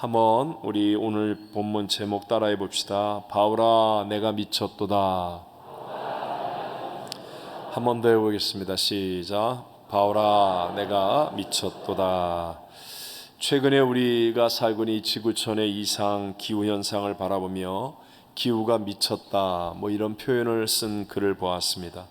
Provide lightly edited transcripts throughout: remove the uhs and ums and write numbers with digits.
한번 우리 오늘 본문 제목 따라해 봅시다. 바울아 내가 미쳤도다. 한 번 더 해보겠습니다. 시작. 바울아 내가 미쳤도다. 최근에 우리가 살고 있는 이 지구촌의 이상 기후 현상을 바라보며 기후가 미쳤다 이런 표현을 쓴 글을 보았습니다.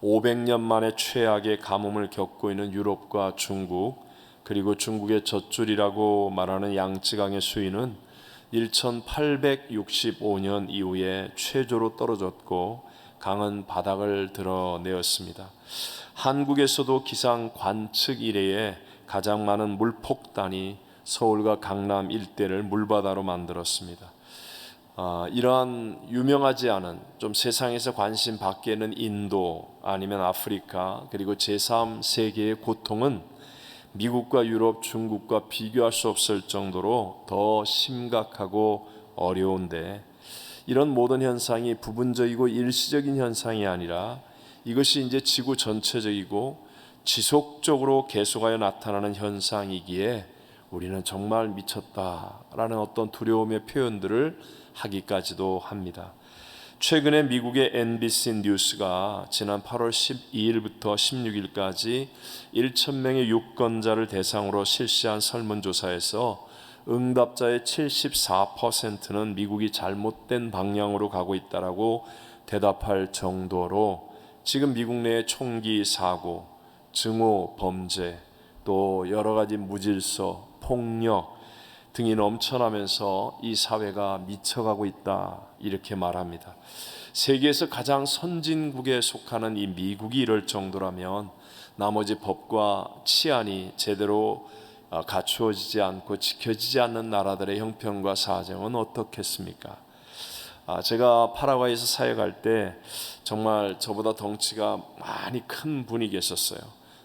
500년 만에 최악의 가뭄을 겪고 있는 유럽과 중국, 그리고 중국의 젖줄이라고 말하는 양쯔강의 수위는 1865년 이후에 최저로 떨어졌고 강은 바닥을 드러내었습니다. 한국에서도 기상 관측 이래에 가장 많은 물폭탄이 서울과 강남 일대를 물바다로 만들었습니다. 이러한 유명하지 않은 좀 세상에서 관심 밖에는 인도 아니면 아프리카 그리고 제3세계의 고통은 미국과 유럽, 중국과 비교할 수 없을 정도로 더 심각하고 어려운데 이런 모든 현상이 부분적이고 일시적인 현상이 아니라 이것이 이제 지구 전체적이고 지속적으로 계속하여 나타나는 현상이기에 우리는 정말 미쳤다라는 어떤 두려움의 표현들을 하기까지도 합니다. 최근에 미국의 NBC 뉴스가 지난 8월 12일부터 16일까지 1,000명의 유권자를 대상으로 실시한 설문조사에서 응답자의 74%는 미국이 잘못된 방향으로 가고 있다라고 대답할 정도로 지금 미국 내의 총기 사고, 증오 범죄, 또 여러 가지 무질서, 폭력 등이 넘쳐나면서 이 사회가 미쳐가고 있다 이렇게 말합니다. 세계에서 가장 선진국에 속하는 이 미국이 이럴 정도라면 나머지 법과 치안이 제대로 갖추어지지 않고 지켜지지 않는 나라들의 형편과 사정은 어떻겠습니까? 제가 파라과이에서 사역할 때 정말 저보다 덩치가 많이 큰 분이 계셨어요.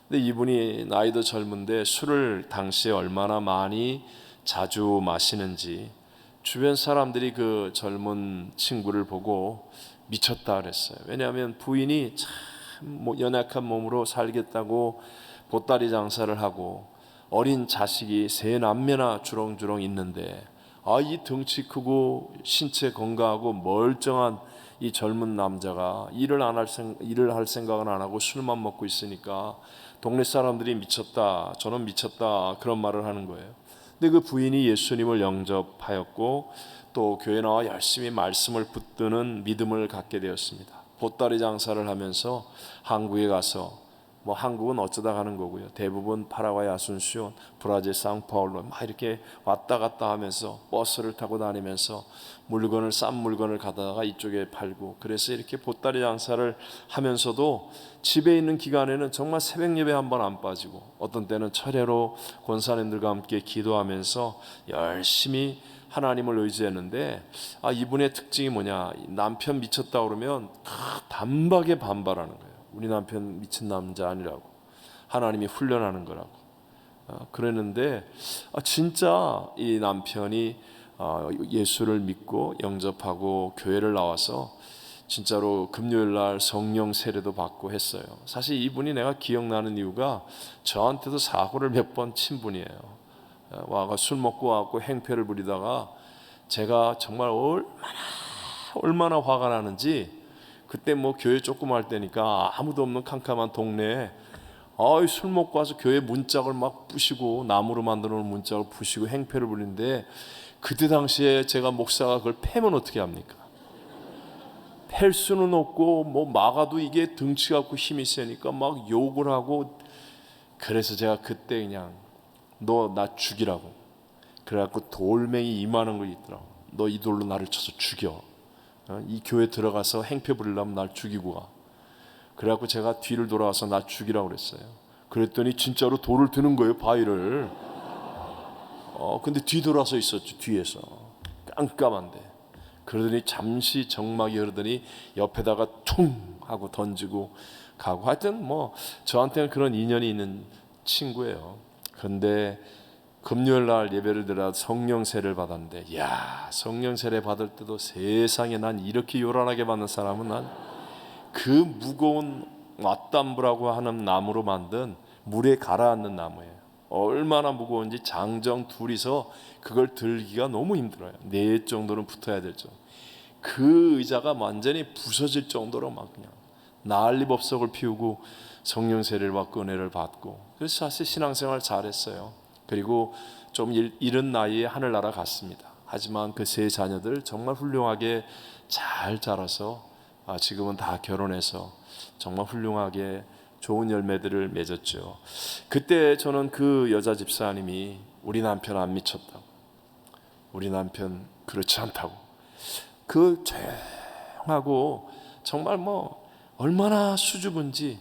근데 이분이 나이도 젊은데 술을 당시에 얼마나 많이 자주 마시는지 주변 사람들이 그 젊은 친구를 보고 미쳤다 그랬어요. 왜냐하면 부인이 참 연약한 몸으로 살겠다고 보따리 장사를 하고 어린 자식이 세 남매나 주렁주렁 있는데 이 덩치 크고 신체 건강하고 멀쩡한 이 젊은 남자가 일을 할 생각은 안 하고 술만 먹고 있으니까 동네 사람들이 미쳤다, 저는 미쳤다 그런 말을 하는 거예요. 근데 그 부인이 예수님을 영접하였고 또 교회 나와 열심히 말씀을 붙드는 믿음을 갖게 되었습니다. 보따리 장사를 하면서 한국에 가서 한국은 어쩌다 가는 거고요. 대부분 파라과이, 아순시온, 브라질, 상파울로 막 이렇게 왔다 갔다 하면서 버스를 타고 다니면서 싼 물건을 가다가 이쪽에 팔고 그래서 이렇게 보따리 장사를 하면서도 집에 있는 기간에는 정말 새벽 예배 한 번 안 빠지고 어떤 때는 철야로 권사님들과 함께 기도하면서 열심히 하나님을 의지했는데 이분의 특징이 뭐냐, 남편 미쳤다 그러면 단박에 반발하는 거예요. 우리 남편 미친 남자 아니라고, 하나님이 훈련하는 거라고 그랬는데 진짜 이 남편이 예수를 믿고 영접하고 교회를 나와서 진짜로 금요일날 성령 세례도 받고 했어요. 사실 이분이 내가 기억나는 이유가 저한테도 사고를 몇 번 친 분이에요. 와가 술 먹고 와갖고 행패를 부리다가 제가 정말 얼마나 화가 나는지 그때 교회 조금 할 때니까 아무도 없는 캄캄한 동네에 술 먹고 와서 교회 문짝을 막 부시고 나무로 만들어 놓은 문짝을 부시고 행패를 부리는데 그때 당시에 제가 목사가 그걸 패면 어떻게 합니까? 팰 수는 없고 막아도 이게 덩치 갖고 힘이 세니까 막 욕을 하고 그래서 제가 그때 그냥 너 나 죽이라고 그래갖고 돌멩이 이만한 거 있더라고. 너 이 돌로 나를 쳐서 죽여. 이 교회 들어가서 행패 부리려면 날 죽이고 가. 그래갖고 제가 뒤를 돌아와서 나 죽이라고 그랬어요. 그랬더니 진짜로 돌을 드는 거예요, 바위를. 근데 뒤돌아서 있었죠, 뒤에서. 깜깜한데. 그러더니 잠시 정막이 흐르더니 옆에다가 퉁 하고 던지고 가고 하여튼 저한테는 그런 인연이 있는 친구예요. 그런데 금요일 날 예배를 드려 성령 세례를 받았는데 성령 세례 받을 때도 세상에 난 이렇게 요란하게 받는 사람은 난 그 무거운 왓담부라고 하는 나무로 만든 물에 가라앉는 나무예요. 얼마나 무거운지 장정 둘이서 그걸 들기가 너무 힘들어요. 4 정도는 붙어야 되죠. 그 의자가 완전히 부서질 정도로 막 그냥 난리법석을 피우고 성령 세례를 받고 은혜를 받고, 그래서 사실 신앙생활 잘했어요. 그리고 좀 이른 나이에 하늘나라 갔습니다. 하지만 그 3 자녀들 정말 훌륭하게 잘 자라서 지금은 다 결혼해서 정말 훌륭하게 좋은 열매들을 맺었죠. 그때 저는 그 여자 집사님이 우리 남편 안 미쳤다고, 우리 남편 그렇지 않다고, 그 조용하고 정말 뭐 얼마나 수줍은지,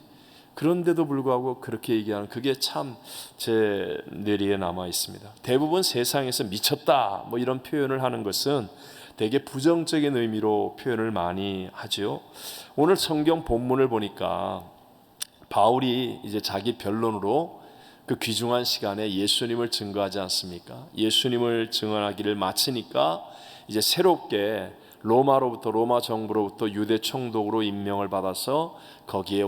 그런데도 불구하고 그렇게 얘기하는 그게 참 제 뇌리에 남아 있습니다. 대부분 세상에서 미쳤다 뭐 이런 표현을 하는 것은 되게 부정적인 의미로 표현을 많이 하죠. 오늘 성경 본문을 보니까 바울이 이제 자기 변론으로 그 귀중한 시간에 예수님을 증거하지 않습니까? 예수님을 증언하기를 마치니까 이제 새롭게 로마 정부로부터 유대 총독으로 임명을 받아서 거기에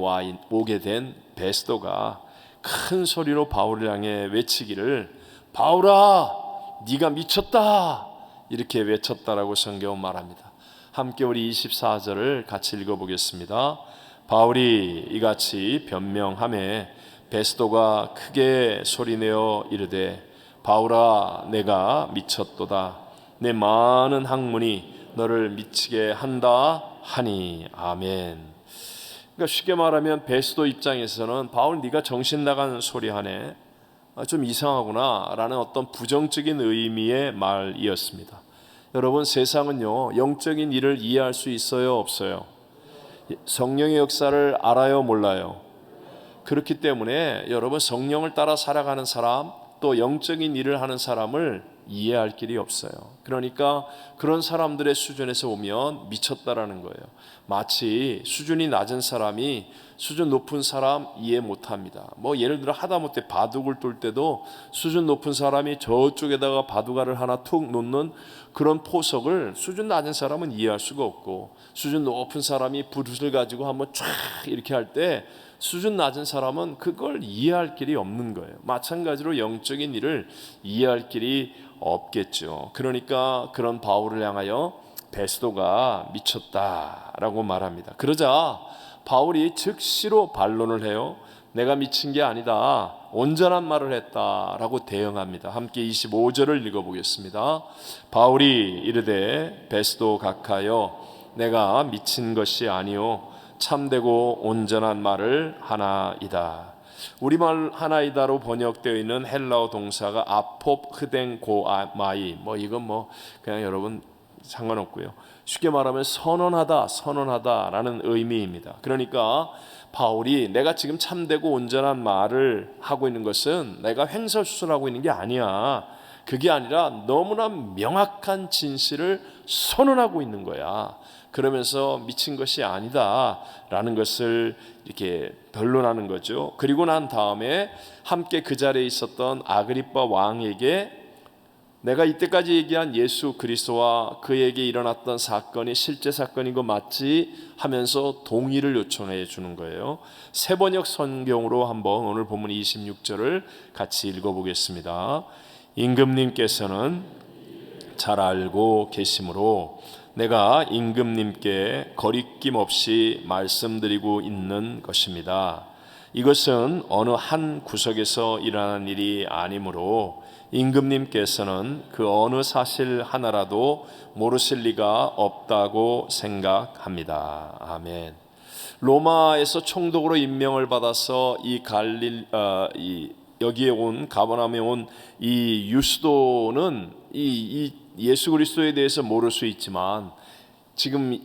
오게 된 베스도가 큰 소리로 바울을 향해 외치기를, 바울아 네가 미쳤다, 이렇게 외쳤다라고 성경은 말합니다. 함께 우리 24절을 같이 읽어보겠습니다. 바울이 이같이 변명하매 베스도가 크게 소리내어 이르되, 바울아 내가 미쳤도다, 내 많은 학문이 너를 미치게 한다 하니. 아멘. 그러니까 쉽게 말하면 베스도 입장에서는 바울 네가 정신 나간 소리 하네, 좀 이상하구나 라는 어떤 부정적인 의미의 말이었습니다. 여러분, 세상은요 영적인 일을 이해할 수 있어요 없어요? 성령의 역사를 알아요 몰라요? 그렇기 때문에 여러분, 성령을 따라 살아가는 사람, 또 영적인 일을 하는 사람을 이해할 길이 없어요. 그러니까 그런 사람들의 수준에서 오면 미쳤다라는 거예요. 마치 수준이 낮은 사람이 수준 높은 사람 이해 못합니다. 뭐 예를 들어 하다못해 바둑을 둘 때도 수준 높은 사람이 저쪽에다가 바둑알을 하나 툭 놓는 그런 포석을 수준 낮은 사람은 이해할 수가 없고, 수준 높은 사람이 붓을 가지고 한번 쫙 이렇게 할 때 수준 낮은 사람은 그걸 이해할 길이 없는 거예요. 마찬가지로 영적인 일을 이해할 길이 없겠죠. 그러니까 그런 바울을 향하여 베스도가 미쳤다라고 말합니다. 그러자 바울이 즉시로 반론을 해요. 내가 미친 게 아니다, 온전한 말을 했다라고 대응합니다. 함께 25절을 읽어보겠습니다. 바울이 이르되 베스도 각하여 내가 미친 것이 아니요 참되고 온전한 말을 하나이다. 우리말 하나이다로 번역되어 있는 헬라어 동사가 아포 흐댕 고마이, 뭐 이건 뭐 그냥 여러분 상관없고요. 쉽게 말하면 선언하다라는 의미입니다. 그러니까 바울이 내가 지금 참되고 온전한 말을 하고 있는 것은 내가 횡설수설하고 있는 게 아니야. 그게 아니라 너무나 명확한 진실을 선언하고 있는 거야. 그러면서 미친 것이 아니다라는 것을 이렇게 변론하는 거죠. 그리고 난 다음에 함께 그 자리에 있었던 아그리빠 왕에게 내가 이때까지 얘기한 예수 그리스도와 그에게 일어났던 사건이 실제 사건인 거 맞지? 하면서 동의를 요청해 주는 거예요. 세번역 성경으로 한번 오늘 본문 26절을 같이 읽어보겠습니다. 임금님께서는 잘 알고 계시므로 내가 임금님께 거리낌 없이 말씀드리고 있는 것입니다. 이것은 어느 한 구석에서 일어난 일이 아니므로 임금님께서는 그 어느 사실 하나라도 모르실 리가 없다고 생각합니다. 아멘. 로마에서 총독으로 임명을 받아서 여기에 온 가버나움에 온 이 유스도는 이 예수 그리스도에 대해서 모를 수 있지만, 지금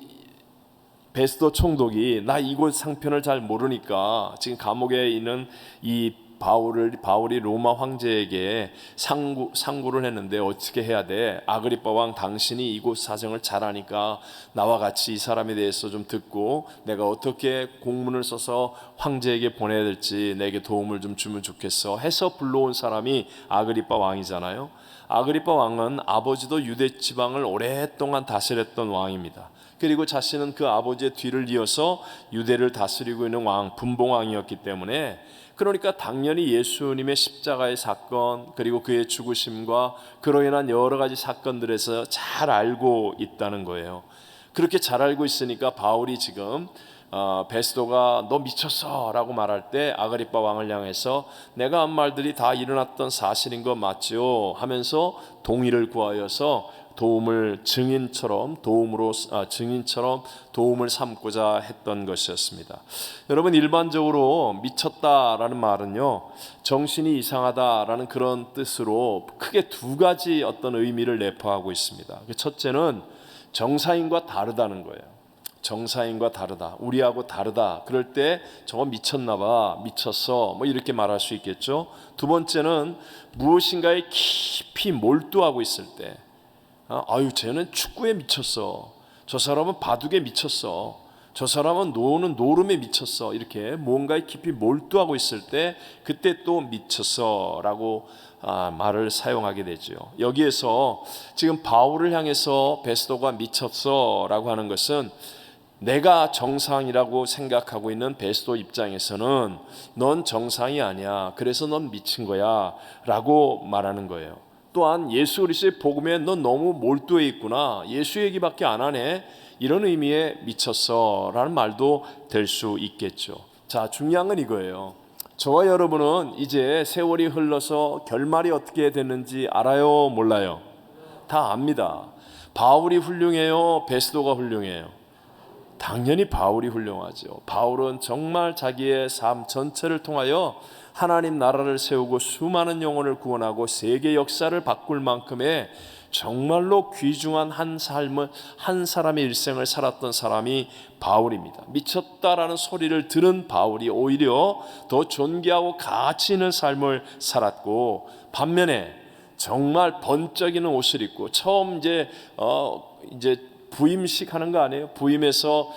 베스도 총독이 나 이곳 상편을 잘 모르니까 지금 감옥에 있는 이 바울이 로마 황제에게 상고를 했는데 어떻게 해야 돼? 아그리빠 왕, 당신이 이곳 사정을 잘 아니까 나와 같이 이 사람에 대해서 좀 듣고 내가 어떻게 공문을 써서 황제에게 보내야 될지 내게 도움을 좀 주면 좋겠어 해서 불러온 사람이 아그리빠 왕이잖아요. 아그리빠 왕은 아버지도 유대 지방을 오랫동안 다스렸던 왕입니다. 그리고 자신은 그 아버지의 뒤를 이어서 유대를 다스리고 있는 분봉왕이었기 때문에 그러니까 당연히 예수님의 십자가의 사건, 그리고 그의 죽으심과 그로 인한 여러 가지 사건들에서 잘 알고 있다는 거예요. 그렇게 잘 알고 있으니까 바울이 지금 베스도가 너 미쳤어 라고 말할 때 아그리빠 왕을 향해서 내가 한 말들이 다 일어났던 사실인 거 맞지요 하면서 동의를 구하여서 증인처럼 도움을 삼고자 했던 것이었습니다. 여러분, 일반적으로 미쳤다라는 말은요, 정신이 이상하다라는 그런 뜻으로 크게 두 가지 어떤 의미를 내포하고 있습니다. 첫째는 정사인과 다르다는 거예요. 정사인과 다르다, 우리하고 다르다. 그럴 때 저거 미쳤나봐, 미쳤어, 뭐 이렇게 말할 수 있겠죠. 두 번째는 무엇인가에 깊이 몰두하고 있을 때, 아유 쟤는 축구에 미쳤어, 저 사람은 바둑에 미쳤어, 저 사람은 노는 노름에 미쳤어, 이렇게 뭔가에 깊이 몰두하고 있을 때 그때 또 미쳤어라고 말을 사용하게 되죠. 여기에서 지금 바울을 향해서 베스도가 미쳤어라고 하는 것은 내가 정상이라고 생각하고 있는 베스도 입장에서는 넌 정상이 아니야, 그래서 넌 미친 거야 라고 말하는 거예요. 또한 예수 그리스도의 복음에 넌 너무 몰두해 있구나, 예수 얘기밖에 안 하네, 이런 의미의 미쳤어 라는 말도 될 수 있겠죠. 자, 중요한 건 이거예요. 저와 여러분은 이제 세월이 흘러서 결말이 어떻게 됐는지 알아요, 몰라요? 다 압니다. 바울이 훌륭해요, 베스도가 훌륭해요? 당연히 바울이 훌륭하죠. 바울은 정말 자기의 삶 전체를 통하여 하나님 나라를 세우고 수많은 영혼을 구원하고 세계 역사를 바꿀 만큼의 정말로 귀중한 한 사람의 일생을 살았던 사람이 바울입니다. 미쳤다라는 소리를 들은 바울이 오히려 더 존귀하고 가치 있는 삶을 살았고, 반면에 정말 번쩍이는 옷을 입고 처음 이제 부임식 하는 거 아니에요? 부임해서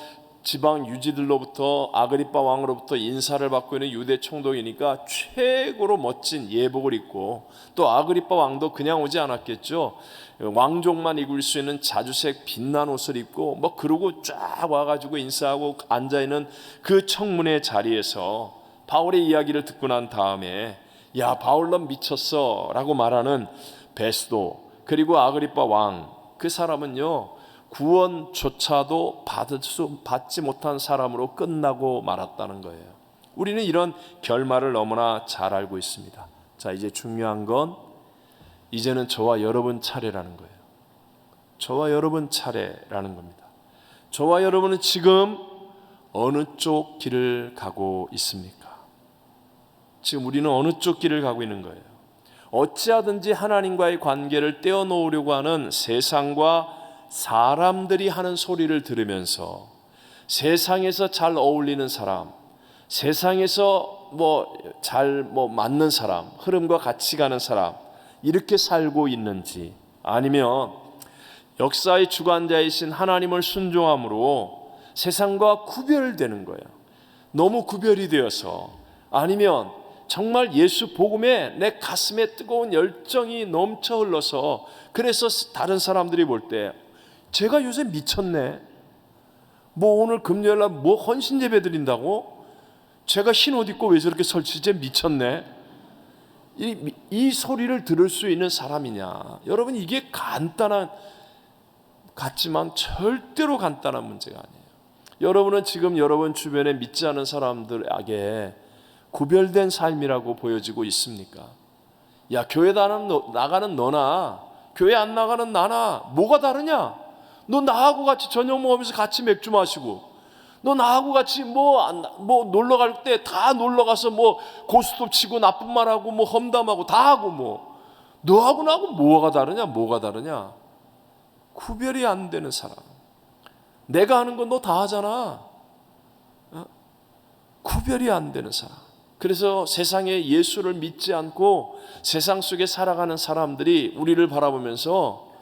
지방 유지들로부터 아그리빠 왕으로부터 인사를 받고 있는 유대 총독이니까 최고로 멋진 예복을 입고, 또 아그리빠 왕도 그냥 오지 않았겠죠. 왕족만 입을 수 있는 자주색 빛난 옷을 입고 그러고 쫙 와가지고 인사하고 앉아있는 그 청문회 자리에서 바울의 이야기를 듣고 난 다음에 야, 바울 넌 미쳤어 라고 말하는 베스도, 그리고 아그리빠 왕, 그 사람은요 구원조차도 받지 못한 사람으로 끝나고 말았다는 거예요. 우리는 이런 결말을 너무나 잘 알고 있습니다. 자, 이제 중요한 건 이제는 저와 여러분 차례라는 거예요. 저와 여러분 차례라는 겁니다. 저와 여러분은 지금 어느 쪽 길을 가고 있습니까? 지금 우리는 어느 쪽 길을 가고 있는 거예요? 어찌하든지 하나님과의 관계를 떼어놓으려고 하는 세상과 사람들이 하는 소리를 들으면서 세상에서 잘 어울리는 사람, 세상에서 잘 맞는 사람, 흐름과 같이 가는 사람, 이렇게 살고 있는지, 아니면 역사의 주관자이신 하나님을 순종함으로 세상과 구별되는 거예요. 너무 구별이 되어서, 아니면 정말 예수 복음에 내 가슴에 뜨거운 열정이 넘쳐 흘러서, 그래서 다른 사람들이 볼 때 제가 요새 미쳤네, 오늘 금요일날 헌신 예배 드린다고 제가 흰 옷 입고 왜 저렇게 설치지, 미쳤네, 이 소리를 들을 수 있는 사람이냐? 여러분, 이게 같지만 절대로 간단한 문제가 아니에요. 여러분은 지금 여러분 주변에 믿지 않은 사람들에게 구별된 삶이라고 보여지고 있습니까? 야, 교회 나가는 너나 교회 안 나가는 나나 뭐가 다르냐? 너 나하고 같이 저녁 먹으면서 같이 맥주 마시고, 너 나하고 같이 놀러 갈 때 다 놀러 가서 고스톱 치고 나쁜 말하고 험담하고 다 하고 너하고 나하고 뭐가 다르냐? 구별이 안 되는 사람. 내가 하는 건 너 다 하잖아. 구별이 안 되는 사람. 그래서 세상에 예수를 믿지 않고 세상 속에 살아가는 사람들이 우리를 바라보면서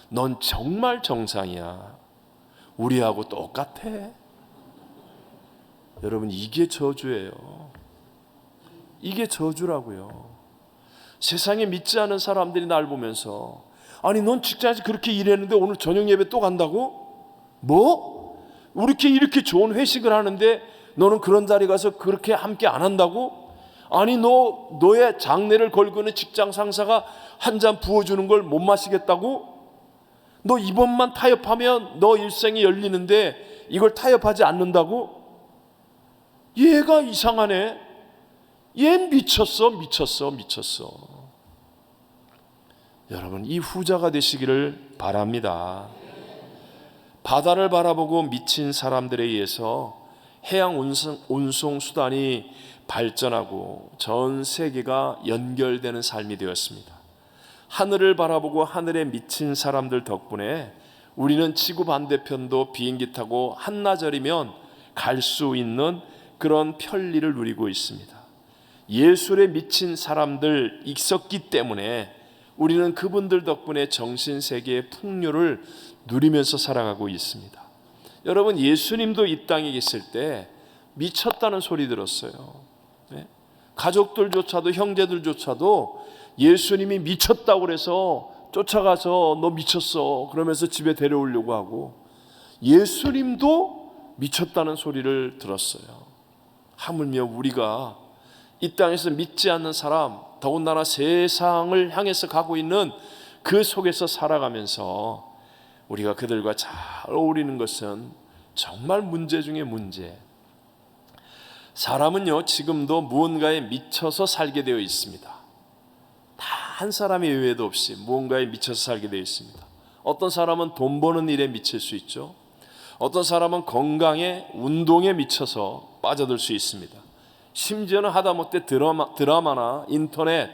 넌 정말 정상이야, 우리하고 똑같아. 여러분, 이게 저주예요. 이게 저주라고요. 세상에 믿지 않은 사람들이 날 보면서, 아니 넌 직장에서 그렇게 일했는데 오늘 저녁 예배 또 간다고? 우리 이렇게 좋은 회식을 하는데 너는 그런 자리 가서 그렇게 함께 안 한다고? 아니 너의 장래를 걸고 있는 직장 상사가 한 잔 부어주는 걸 못 마시겠다고? 너 이번만 타협하면 너 일생이 열리는데 이걸 타협하지 않는다고? 얘가 이상하네. 얘 미쳤어. 여러분, 이 후자가 되시기를 바랍니다. 바다를 바라보고 미친 사람들에 의해서 해양 운송 수단이 발전하고 전 세계가 연결되는 삶이 되었습니다. 하늘을 바라보고 하늘에 미친 사람들 덕분에 우리는 지구 반대편도 비행기 타고 한나절이면 갈 수 있는 그런 편리를 누리고 있습니다. 예술에 미친 사람들 있었기 때문에 우리는 그분들 덕분에 정신세계의 풍요를 누리면서 살아가고 있습니다. 여러분, 예수님도 이 땅에 계실 때 미쳤다는 소리 들었어요. 가족들조차도, 형제들조차도 예수님이 미쳤다고 그래서 쫓아가서 너 미쳤어 그러면서 집에 데려오려고 하고, 예수님도 미쳤다는 소리를 들었어요. 하물며 우리가 이 땅에서 믿지 않는 사람, 더군다나 세상을 향해서 가고 있는 그 속에서 살아가면서 우리가 그들과 잘 어울리는 것은 정말 문제 중에 문제. 사람은요, 지금도 무언가에 미쳐서 살게 되어 있습니다. 다 한 사람의 예외도 없이 무언가에 미쳐서 살게 되어 있습니다. 어떤 사람은 돈 버는 일에 미칠 수 있죠. 어떤 사람은 건강에, 운동에 미쳐서 빠져들 수 있습니다. 심지어는 하다못해 드라마나 인터넷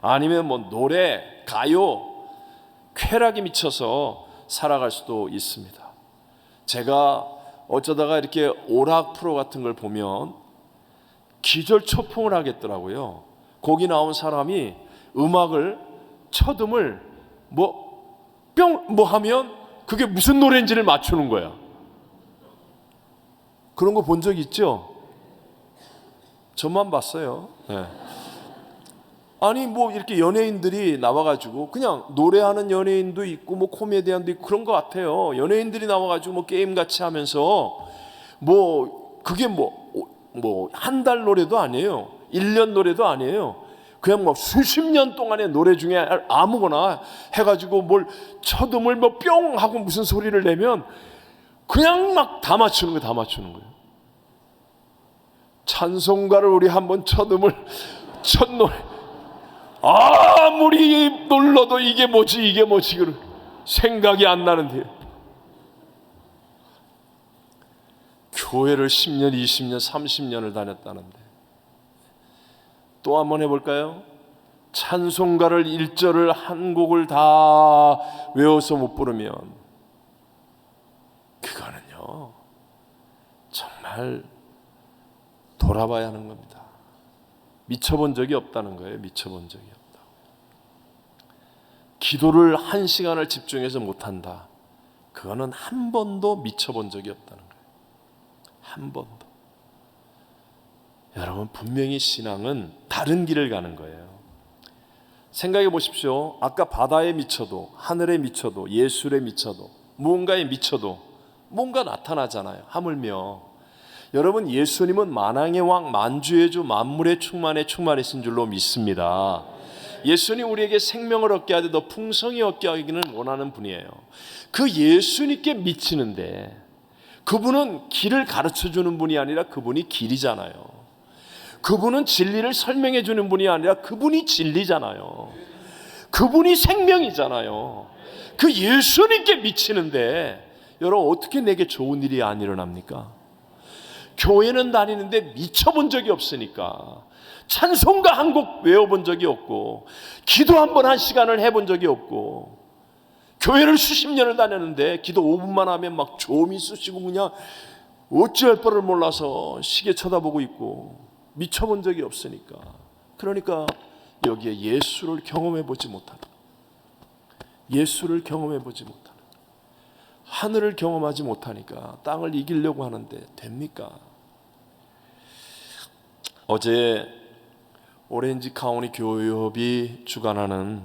아니면 노래, 가요, 쾌락에 미쳐서 살아갈 수도 있습니다. 제가 어쩌다가 이렇게 오락 프로 같은 걸 보면 기절초풍을 하겠더라고요. 거기 나온 사람이 음악을 첫음을 하면 그게 무슨 노래인지를 맞추는 거야. 그런 거 본 적 있죠? 저만 봤어요. 네. 아니 이렇게 연예인들이 나와가지고 그냥 노래하는 연예인도 있고 코미디언도 있고 그런 것 같아요. 연예인들이 나와가지고 게임 같이 하면서 그게 한 달 노래도 아니에요. 1년 노래도 아니에요. 그냥 수십 년 동안의 노래 중에 아무거나 해가지고 첫음을 뿅 하고 무슨 소리를 내면 그냥 다 맞추는 거예요. 찬송가를 우리 한번 첫 노래 아무리 놀러도 이게 뭐지 생각이 안 나는데요. 교회를 10년, 20년, 30년을 다녔다는데 또 한번 해볼까요? 찬송가를 1절을 한 곡을 다 외워서 못 부르면 그거는요 정말 돌아봐야 하는 겁니다. 미쳐본 적이 없다는 거예요. 미쳐본 적이 없다. 기도를 1시간을 집중해서 못한다. 그거는 한 번도 미쳐본 적이 없다는 거예요. 한 번도. 여러분, 분명히 신앙은 다른 길을 가는 거예요. 생각해 보십시오. 아까 바다에 미쳐도, 하늘에 미쳐도, 예술에 미쳐도, 무언가에 미쳐도 뭔가 나타나잖아요. 하물며 여러분, 예수님은 만왕의 왕, 만주의 주, 만물의 충만이신 줄로 믿습니다. 예수님 우리에게 생명을 얻게 하되 더 풍성히 얻게 하기는 원하는 분이에요. 그 예수님께 미치는데 그분은 길을 가르쳐주는 분이 아니라 그분이 길이잖아요. 그분은 진리를 설명해 주는 분이 아니라 그분이 진리잖아요. 그분이 생명이잖아요. 그 예수님께 미치는데 여러분, 어떻게 내게 좋은 일이 안 일어납니까? 교회는 다니는데 미쳐본 적이 없으니까 찬송가 한 곡 외워본 적이 없고 기도 한 번 1시간을 해본 적이 없고 교회를 수십 년을 다녔는데 기도 5분만 하면 조미 쑤시고 그냥 어찌할 바를 몰라서 시계 쳐다보고 있고 미쳐본 적이 없으니까, 그러니까 여기에 예수를 경험해보지 못하는, 예수를 경험해보지 못하는, 하늘을 경험하지 못하니까 땅을 이기려고 하는데 됩니까? 어제 오렌지 카운티 교회협이 주관하는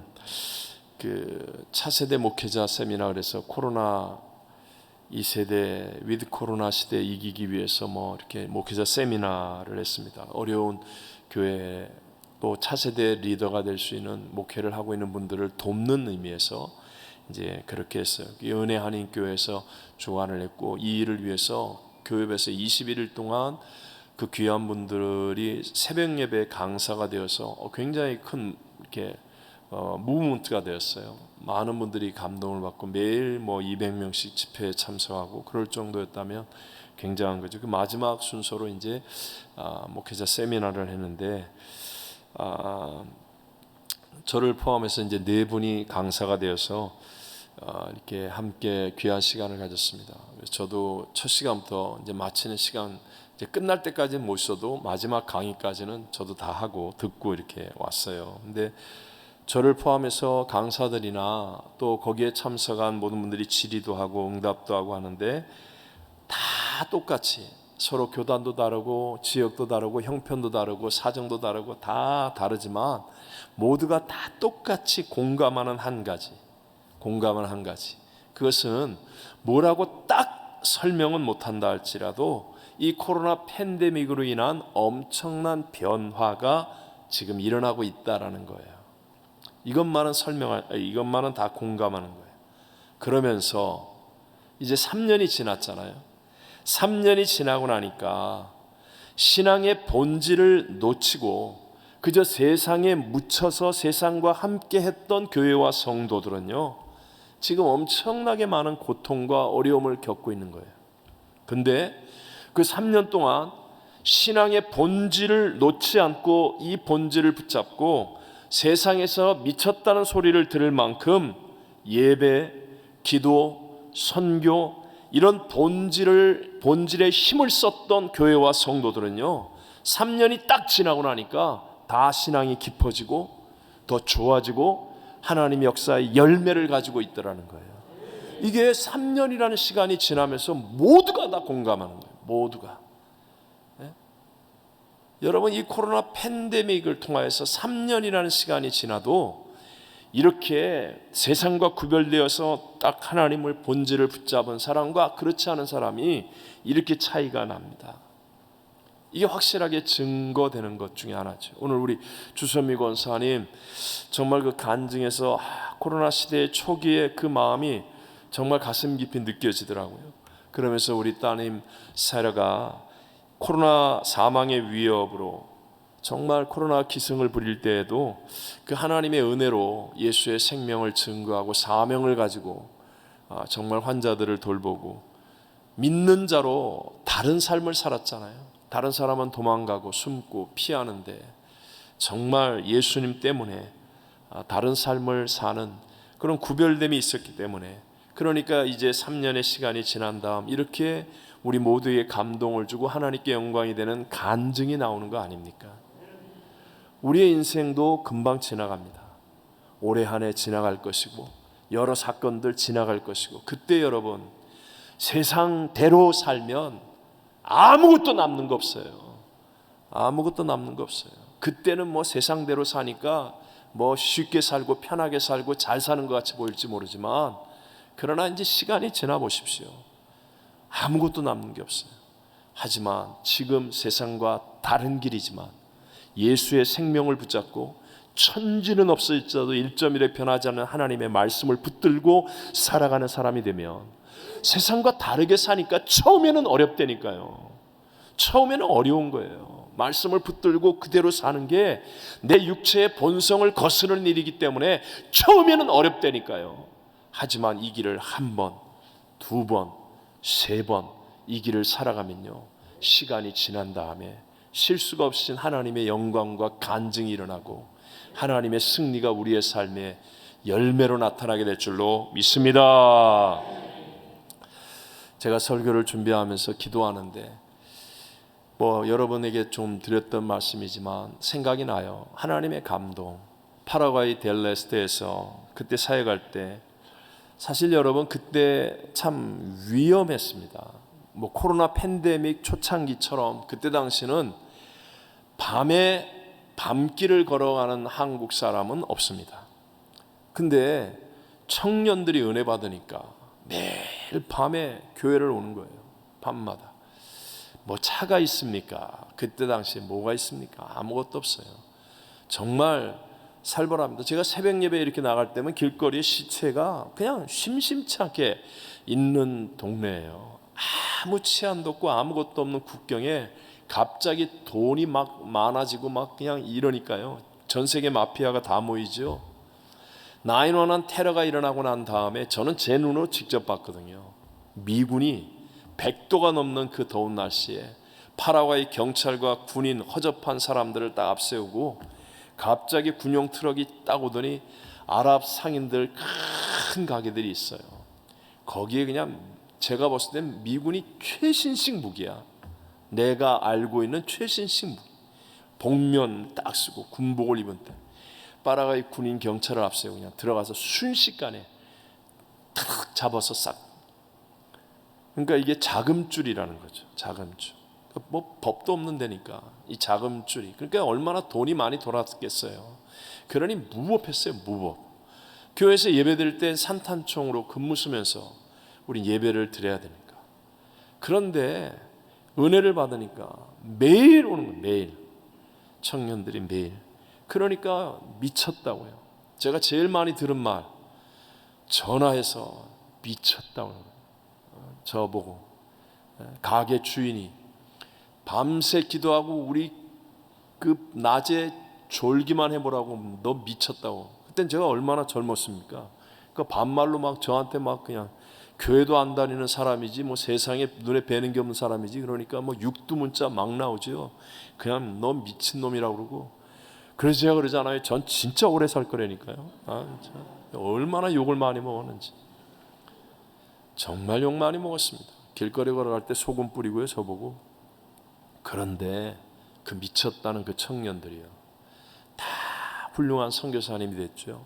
그 차세대 목회자 세미나, 그래서 코로나 2세대 위드 코로나 시대에 이기기 위해서 이렇게 목회자 세미나를 했습니다. 어려운 교회 또 차세대 리더가 될 수 있는 목회를 하고 있는 분들을 돕는 의미에서 이제 그렇게 했어요. 은혜 한인교회에서 주관을 했고, 이 일을 위해서 교회에서 21일 동안 그 귀한 분들이 새벽 예배 강사가 되어서 굉장히 큰 이렇게 무브먼트가 되었어요. 많은 분들이 감동을 받고 매일 200명씩 집회에 참석하고 그럴 정도였다면 굉장한 거죠. 그 마지막 순서로 이제 목회자 세미나를 했는데, 저를 포함해서 이제 4분이 강사가 되어서 이렇게 함께 귀한 시간을 가졌습니다. 저도 첫 시간부터 이제 마치는 시간, 이제 끝날 때까지는 못 써도 마지막 강의까지는 저도 다 하고 듣고 이렇게 왔어요. 근데 저를 포함해서 강사들이나 또 거기에 참석한 모든 분들이 질의도 하고 응답도 하고 하는데, 다 똑같이 서로 교단도 다르고 지역도 다르고 형편도 다르고 사정도 다르고 다 다르지만 모두가 다 똑같이 공감하는 한 가지, 그것은 뭐라고 딱 설명은 못한다 할지라도 이 코로나 팬데믹으로 인한 엄청난 변화가 지금 일어나고 있다라는 거예요. 이것만은 다 공감하는 거예요. 그러면서 이제 3년이 지났잖아요. 3년이 지나고 나니까 신앙의 본질을 놓치고 그저 세상에 묻혀서 세상과 함께 했던 교회와 성도들은요, 지금 엄청나게 많은 고통과 어려움을 겪고 있는 거예요. 근데 그 3년 동안 신앙의 본질을 놓지 않고 이 본질을 붙잡고 세상에서 미쳤다는 소리를 들을 만큼 예배, 기도, 선교 이런 본질에 힘을 썼던 교회와 성도들은요, 3년이 딱 지나고 나니까 다 신앙이 깊어지고 더 좋아지고 하나님의 역사의 열매를 가지고 있더라는 거예요. 이게 3년이라는 시간이 지나면서 모두가 다 공감하는 거예요. 모두가. 네? 여러분, 이 코로나 팬데믹을 통하여서 3년이라는 시간이 지나도 이렇게 세상과 구별되어서 딱 하나님을 본질을 붙잡은 사람과 그렇지 않은 사람이 이렇게 차이가 납니다. 이게 확실하게 증거되는 것 중에 하나죠. 오늘 우리 주선미 권사님 정말 그 간증에서 코로나 시대의 초기에 그 마음이 정말 가슴 깊이 느껴지더라고요. 그러면서 우리 따님 사라가 코로나 사망의 위협으로 정말 코로나 기승을 부릴 때에도 그 하나님의 은혜로 예수의 생명을 증거하고 사명을 가지고 정말 환자들을 돌보고 믿는 자로 다른 삶을 살았잖아요. 다른 사람은 도망가고 숨고 피하는데 정말 예수님 때문에 다른 삶을 사는 그런 구별됨이 있었기 때문에, 그러니까 이제 3년의 시간이 지난 다음 이렇게 우리 모두에게 감동을 주고 하나님께 영광이 되는 간증이 나오는 거 아닙니까? 우리의 인생도 금방 지나갑니다. 올해 한 해 지나갈 것이고 여러 사건들 지나갈 것이고, 그때 여러분 세상대로 살면 아무것도 남는 거 없어요. 아무것도 남는 거 없어요. 그때는 세상대로 사니까 쉽게 살고 편하게 살고 잘 사는 것 같이 보일지 모르지만, 그러나 이제 시간이 지나 보십시오. 아무것도 남는 게 없어요. 하지만 지금 세상과 다른 길이지만 예수의 생명을 붙잡고 천지는 없어질지라도 1.1에 변하지 않는 하나님의 말씀을 붙들고 살아가는 사람이 되면, 세상과 다르게 사니까 처음에는 어렵다니까요. 처음에는 어려운 거예요. 말씀을 붙들고 그대로 사는 게 내 육체의 본성을 거스르는 일이기 때문에 처음에는 어렵다니까요. 하지만 이 길을 한 번, 두 번, 세 번 이 길을 살아가면요, 시간이 지난 다음에 실수가 없으신 하나님의 영광과 간증이 일어나고 하나님의 승리가 우리의 삶에 열매로 나타나게 될 줄로 믿습니다. 제가 설교를 준비하면서 기도하는데 여러분에게 좀 드렸던 말씀이지만 생각이 나요. 하나님의 감동. 파라과이 델레스테에서 그때 사역할 때 사실 여러분 그때 참 위험했습니다. 코로나 팬데믹 초창기처럼 그때 당시는 밤에 밤길을 걸어가는 한국 사람은 없습니다. 근데 청년들이 은혜 받으니까 매일 밤에 교회를 오는 거예요. 밤마다 뭐 차가 있습니까? 그때 당시에 뭐가 있습니까? 아무것도 없어요. 정말 살벌합니다. 제가 새벽 예배 이렇게 나갈 때면 길거리에 시체가 그냥 심심치 않게 있는 동네예요. 아무 치안도 없고 아무것도 없는 국경에 갑자기 돈이 막 많아지고 막 그냥 이러니까요. 전 세계 마피아가 다 모이죠. 9/11 테러가 일어나고 난 다음에 저는 제 눈으로 직접 봤거든요. 미군이 100도가 넘는 그 더운 날씨에 파라과이 경찰과 군인 허접한 사람들을 딱 앞세우고 갑자기 군용 트럭이 딱 오더니 아랍 상인들 큰 가게들이 있어요. 거기에 그냥 제가 봤을 땐 미군이 최신식 무기야. 내가 알고 있는 최신식 무기. 복면 딱 쓰고 군복을 입은 때 파라과이 군인 경찰을 앞세우고 그냥 들어가서 순식간에 탁 잡아서 싹. 그러니까 이게 자금줄이라는 거죠. 자금줄. 뭐 법도 없는 데니까 이 자금줄이. 그러니까 얼마나 돈이 많이 돌았겠어요. 그러니 무법했어요. 무법. 교회에서 예배드릴 때 산탄총으로 근무 쓰면서 우리 예배를 드려야 되니까. 그런데 은혜를 받으니까 매일 오는 거예요. 매일. 청년들이 매일. 그러니까 미쳤다고요. 제가 제일 많이 들은 말, 전화해서 미쳤다고 저보고. 가게 주인이 밤새 기도하고 우리 그 낮에 졸기만 해보라고. 너 미쳤다고. 그땐 제가 얼마나 젊었습니까? 그러니까 반말로 막 저한테 막 그냥 교회도 안 다니는 사람이지 뭐 세상에 눈에 뵈는 게 없는 사람이지. 그러니까 뭐 육두문자 막 나오죠. 그냥 너 미친놈이라고 그러고. 그래서 제가 그러잖아요. 전 진짜 오래 살 거라니까요. 얼마나 욕을 많이 먹었는지. 정말 욕 많이 먹었습니다. 길거리 걸어갈 때 소금 뿌리고요, 저보고. 그런데 그 미쳤다는 그 청년들이요, 다 훌륭한 선교사님이 됐죠.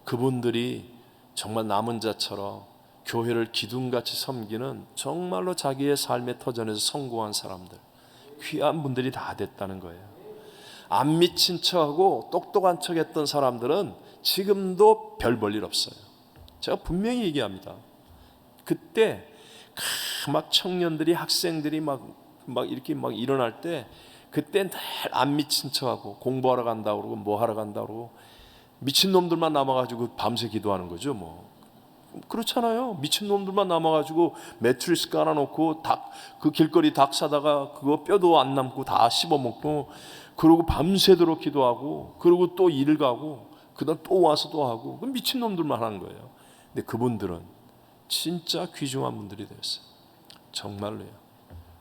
그분들이 정말 남은 자처럼 교회를 기둥같이 섬기는 정말로 자기의 삶의 터전에서 성공한 사람들, 귀한 분들이 다 됐다는 거예요. 안 미친 척하고 똑똑한 척했던 사람들은 지금도 별 볼 일 없어요. 제가 분명히 얘기합니다. 그때 막 청년들이 학생들이 막 이렇게 막 일어날 때 그때 늘 안 미친 척하고 공부하러 간다 그러고 뭐 하러 간다 그러고 미친 놈들만 남아가지고 밤새 기도하는 거죠. 뭐 그렇잖아요. 미친 놈들만 남아가지고 매트리스 깔아놓고 그 길거리 닭 사다가 그거 뼈도 안 남고 다 씹어먹고, 그러고 밤새도록 기도하고, 그러고 또 일 가고, 그다음 또 와서 또 하고. 그 미친 놈들만 하는 거예요. 근데 그분들은 진짜 귀중한 분들이 되었어요. 정말로요.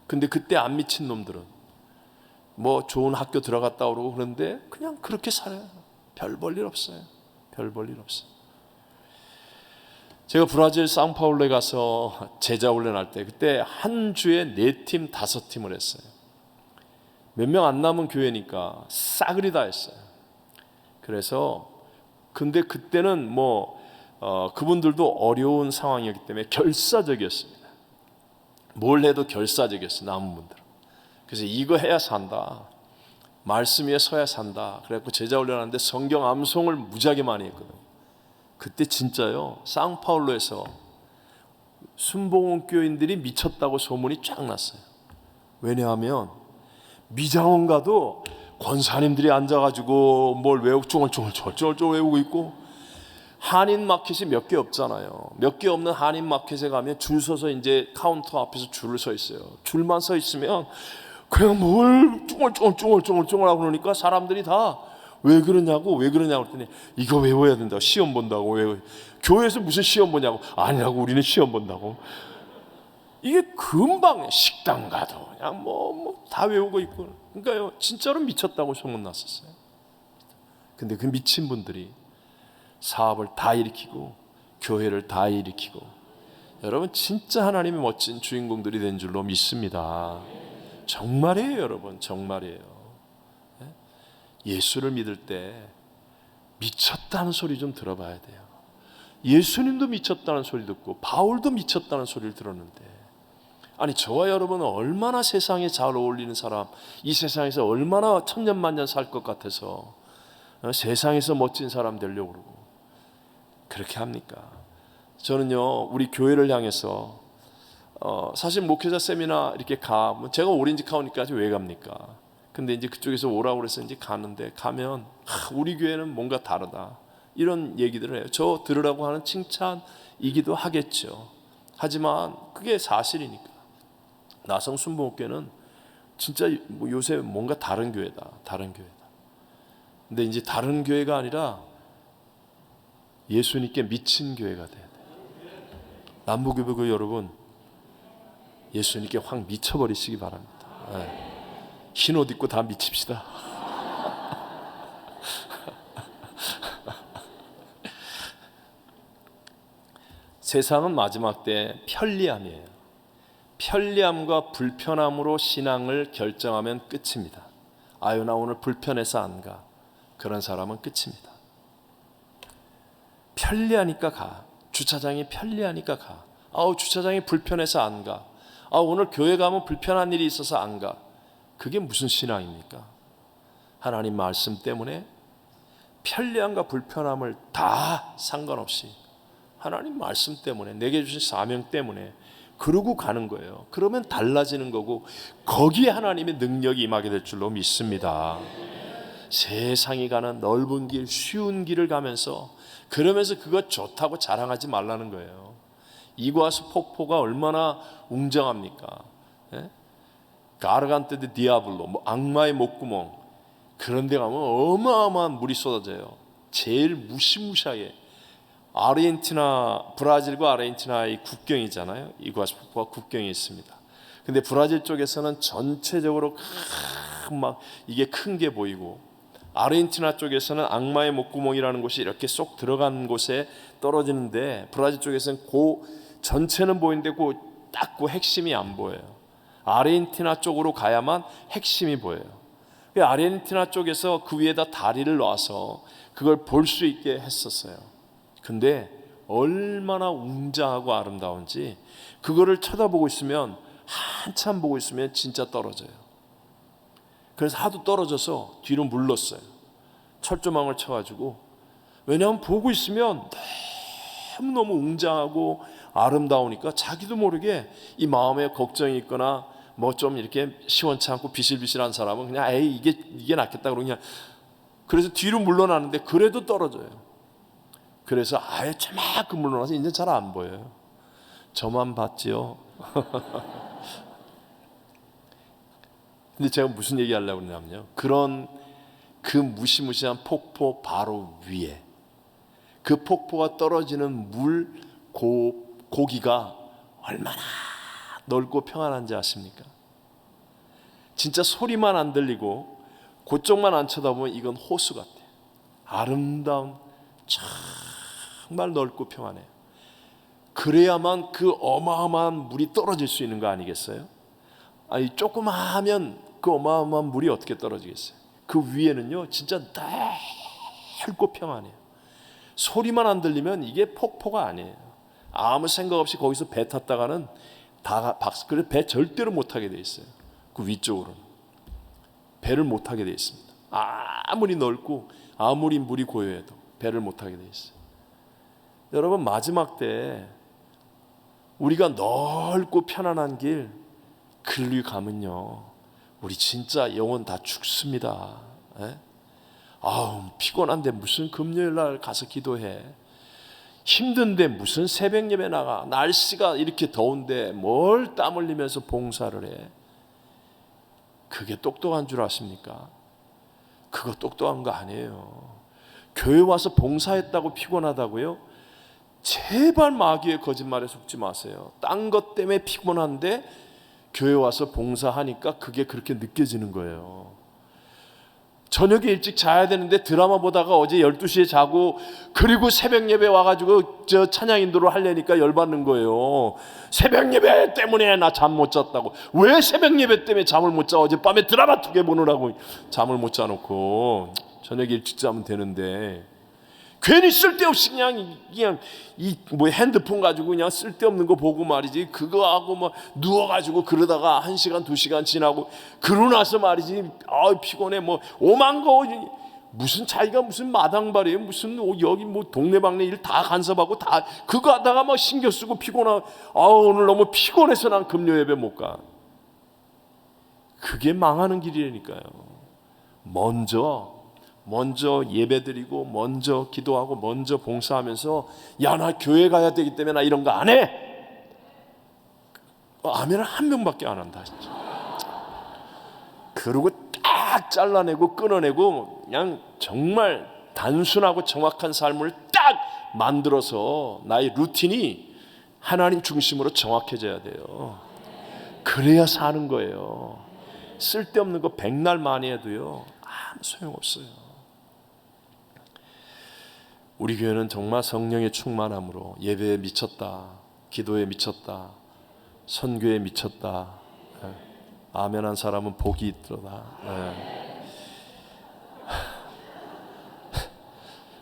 근데 그때 안 미친 놈들은 뭐 좋은 학교 들어갔다 그러고 그런데 그냥 그렇게 살아요. 별 볼 일 없어요. 별 볼 일 없어요. 제가 브라질 상파울로에 가서 제자 훈련할 때 그때 한 주에 4팀 5팀을 했어요. 몇 명 안 남은 교회니까 싸그리 다 했어요. 그래서 근데 그때는 그분들도 어려운 상황이었기 때문에 결사적이었습니다. 뭘 해도 결사적이었어요. 남은 분들은. 그래서 이거 해야 산다, 말씀 위에 서야 산다. 그래갖고 제자 훈련하는데 성경 암송을 무지하게 많이 했거든요. 그때 진짜요, 상파울로에서 순복음 교인들이 미쳤다고 소문이 쫙 났어요. 왜냐하면 미장원 가도 권사님들이 앉아가지고 뭘 외우고 쫑얼쫑얼 외우고 있고, 한인 마켓이 몇 개 없잖아요. 몇 개 없는 한인 마켓에 가면 줄 서서 이제 카운터 앞에서 줄을 서 있어요. 줄만 서 있으면 그냥 뭘 쫑얼쫑얼 하고 그러니까 사람들이 다 왜 그러냐고 그랬더니 이거 외워야 된다고, 시험 본다고. 교회에서 무슨 시험 보냐고. 아니라고, 우리는 시험 본다고. 이게 금방 식당 가도 그냥 다 외우고 있고. 그러니까요, 진짜로 미쳤다고 소문났었어요. 근데 그 미친 분들이 사업을 다 일으키고 교회를 다 일으키고, 여러분 진짜 하나님의 멋진 주인공들이 된 줄로 믿습니다. 정말이에요, 여러분. 정말이에요. 예수를 믿을 때 미쳤다는 소리 좀 들어봐야 돼요. 예수님도 미쳤다는 소리 듣고 바울도 미쳤다는 소리를 들었는데, 아니 저와 여러분은 얼마나 세상에 잘 어울리는 사람, 이 세상에서 얼마나 천년만년 살 것 같아서 세상에서 멋진 사람 되려고 그러고 그렇게 합니까? 저는요, 우리 교회를 향해서 사실 목회자 세미나 이렇게 제가 오렌지 카운티까지 왜 갑니까? 근데 이제 그쪽에서 오라고 그래서 이제 가는데 가면 우리 교회는 뭔가 다르다 이런 얘기들을 해요. 저 들으라고 하는 칭찬이기도 하겠죠. 하지만 그게 사실이니까. 나성 순복음교회는 진짜 뭐 요새 뭔가 다른 교회다. 근데 이제 다른 교회가 아니라 예수님께 미친 교회가 돼야 돼요. 남부교회 여러분, 예수님께 확 미쳐버리시기 바랍니다. 네. 흰 옷 입고 다 미칩시다. 세상은 마지막 때 편리함이에요. 편리함과 불편함으로 신앙을 결정하면 끝입니다. 아유, 나 오늘 불편해서 안 가. 그런 사람은 끝입니다. 편리하니까 가. 주차장이 편리하니까 가. 아우, 주차장이 불편해서 안 가. 아, 오늘 교회 가면 불편한 일이 있어서 안 가. 그게 무슨 신앙입니까? 하나님 말씀 때문에 편리함과 불편함을 다 상관없이 하나님 말씀 때문에 내게 주신 사명 때문에 그러고 가는 거예요. 그러면 달라지는 거고 거기에 하나님의 능력이 임하게 될 줄로 믿습니다. 세상이 가는 넓은 길, 쉬운 길을 가면서 그러면서 그거 좋다고 자랑하지 말라는 거예요. 이과수 폭포가 얼마나 웅장합니까? 예? 가르간테 데 디아블로, 뭐 악마의 목구멍, 그런 데 가면 어마어마한 물이 쏟아져요. 제일 무시무시하게 브라질과 아르헨티나의 국경이잖아요. 이과수 폭포가 국경이 있습니다. 근데 브라질 쪽에서는 전체적으로 막 이게 큰 게 보이고, 아르헨티나 쪽에서는 악마의 목구멍이라는 곳이 이렇게 쏙 들어간 곳에 떨어지는데, 브라질 쪽에서는 전체는 보이는데 딱 그 핵심이 안 보여요. 아르헨티나 쪽으로 가야만 핵심이 보여요. 아르헨티나 쪽에서 그 위에다 다리를 놔서 그걸 볼 수 있게 했었어요. 근데 얼마나 웅장하고 아름다운지 그거를 쳐다보고 있으면, 한참 보고 있으면 진짜 떨어져요. 그래서 하도 떨어져서 뒤로 물렀어요. 철조망을 쳐가지고. 왜냐하면 보고 있으면 너무너무 웅장하고 아름다우니까 자기도 모르게 이 마음에 걱정이 있거나 뭐 좀 이렇게 시원치 않고 비실비실한 사람은 그냥 에이 이게 낫겠다 그러고 그냥, 그래서 뒤로 물러나는데 그래도 떨어져요. 그래서 아예 저만큼 물러나서 이제 잘 안 보여요. 저만 봤지요. 근데 제가 무슨 얘기 하려고 그러냐면요, 그 무시무시한 폭포 바로 위에 그 폭포가 떨어지는 고기가 얼마나 넓고 평안한지 아십니까? 진짜 소리만 안 들리고 그쪽만 안 쳐다보면 이건 호수 같아요. 아름다운, 정말 넓고 평안해요. 그래야만 그 어마어마한 물이 떨어질 수 있는 거 아니겠어요? 아니, 조그마하면 그 어마어마한 물이 어떻게 떨어지겠어요? 그 위에는요 진짜 넓고 평안해요. 소리만 안 들리면 이게 폭포가 아니에요. 아무 생각 없이 거기서 배 탔다가는 그래서 배 절대로 못 타게 돼 있어요. 그 위쪽으로는 배를 못 타게 돼 있습니다. 아무리 넓고 아무리 물이 고요해도 배를 못 타게 돼 있어요. 여러분, 마지막 때 우리가 넓고 편안한 길 글로 가면요, 우리 진짜 영혼 다 죽습니다. 에? 아우, 피곤한데 무슨 금요일날 가서 기도해? 힘든데 무슨 새벽 예배 나가? 날씨가 이렇게 더운데 뭘 땀 흘리면서 봉사를 해? 그게 똑똑한 줄 아십니까? 그거 똑똑한 거 아니에요. 교회 와서 봉사했다고 피곤하다고요? 제발 마귀의 거짓말에 속지 마세요. 딴 것 때문에 피곤한데 교회 와서 봉사하니까 그게 그렇게 느껴지는 거예요. 저녁에 일찍 자야 되는데 드라마 보다가 어제 12시에 자고, 그리고 새벽 예배 와가지고 저 찬양 인도를 하려니까 열받는 거예요. 새벽 예배 때문에 나 잠 못 잤다고. 왜 새벽 예배 때문에 잠을 못 자? 어젯밤에 드라마 2개 보느라고 잠을 못 자놓고 저녁에 일찍 자면 되는데, 괜히 쓸데없이 그냥 이 뭐 핸드폰 가지고 그냥 쓸데없는 거 보고 말이지, 그거 하고 뭐 누워가지고 그러다가 1시간 2시간 지나고 그러고 나서 말이지, 피곤해 뭐 오만 거 무슨 자기가 무슨 마당발이에요. 무슨 여기 뭐 동네방네 일 다 간섭하고 다 그거 하다가 막 신경 쓰고 피곤하. 오늘 너무 피곤해서 난 금요 예배 못 가. 그게 망하는 길이라니까요. 먼저 예배드리고 먼저 기도하고 먼저 봉사하면서 야, 나 교회 가야 되기 때문에 나 이런 거 안 해. 아멘을 한 명밖에 안 한다 진짜. 그러고 딱 잘라내고 끊어내고 그냥 정말 단순하고 정확한 삶을 딱 만들어서 나의 루틴이 하나님 중심으로 정확해져야 돼요. 그래야 사는 거예요. 쓸데없는 거 백날 많이 해도요 아무 소용없어요. 우리 교회는 정말 성령의 충만함으로 예배에 미쳤다, 기도에 미쳤다, 선교에 미쳤다. 아멘한 사람은 복이 있더라.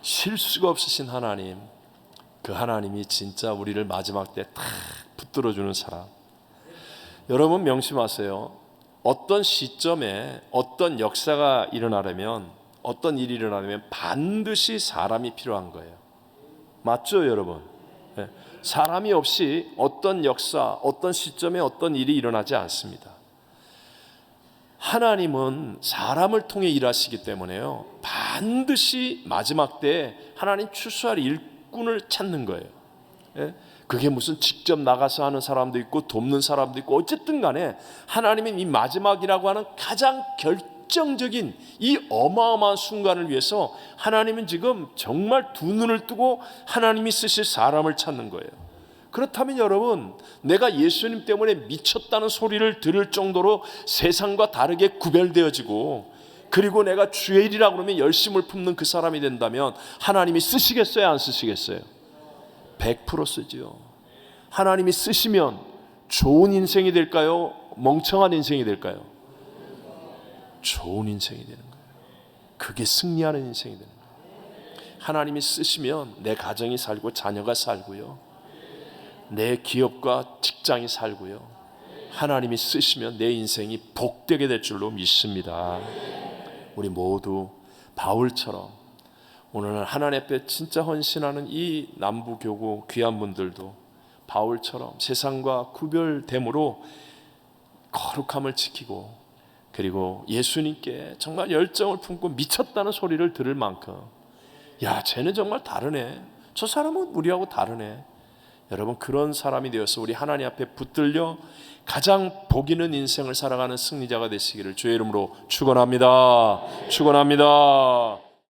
실수가 없으신 하나님, 그 하나님이 진짜 우리를 마지막 때 탁 붙들어주는 사람. 여러분 명심하세요. 어떤 시점에 어떤 역사가 일어나려면, 어떤 일이 일어나려면 반드시 사람이 필요한 거예요. 맞죠 여러분? 사람이 없이 어떤 역사, 어떤 시점에 어떤 일이 일어나지 않습니다. 하나님은 사람을 통해 일하시기 때문에요 반드시 마지막 때 하나님 추수할 일꾼을 찾는 거예요. 그게 무슨 직접 나가서 하는 사람도 있고 돕는 사람도 있고 어쨌든 간에 하나님은 이 마지막이라고 하는 가장 결정적인 이 어마어마한 순간을 위해서 하나님은 지금 정말 두 눈을 뜨고 하나님이 쓰실 사람을 찾는 거예요. 그렇다면 여러분, 내가 예수님 때문에 미쳤다는 소리를 들을 정도로 세상과 다르게 구별되어지고, 그리고 내가 주의 일이라고 그러면 열심을 품는 그 사람이 된다면 하나님이 쓰시겠어요, 안 쓰시겠어요? 100% 쓰지요. 하나님이 쓰시면 좋은 인생이 될까요? 멍청한 인생이 될까요? 좋은 인생이 되는 거예요. 그게 승리하는 인생이 되는 거예요. 하나님이 쓰시면 내 가정이 살고 자녀가 살고요, 내 기업과 직장이 살고요, 하나님이 쓰시면 내 인생이 복되게 될 줄로 믿습니다. 우리 모두 바울처럼 오늘은 하나님 앞에 진짜 헌신하는 이 남부교구 귀한 분들도 바울처럼 세상과 구별됨으로 거룩함을 지키고, 그리고 예수님께 정말 열정을 품고 미쳤다는 소리를 들을 만큼, 야, 쟤는 정말 다르네, 저 사람은 우리하고 다르네. 여러분, 그런 사람이 되어서 우리 하나님 앞에 붙들려 가장 복 있는 인생을 살아가는 승리자가 되시기를 주의 이름으로 축원합니다. 축원합니다.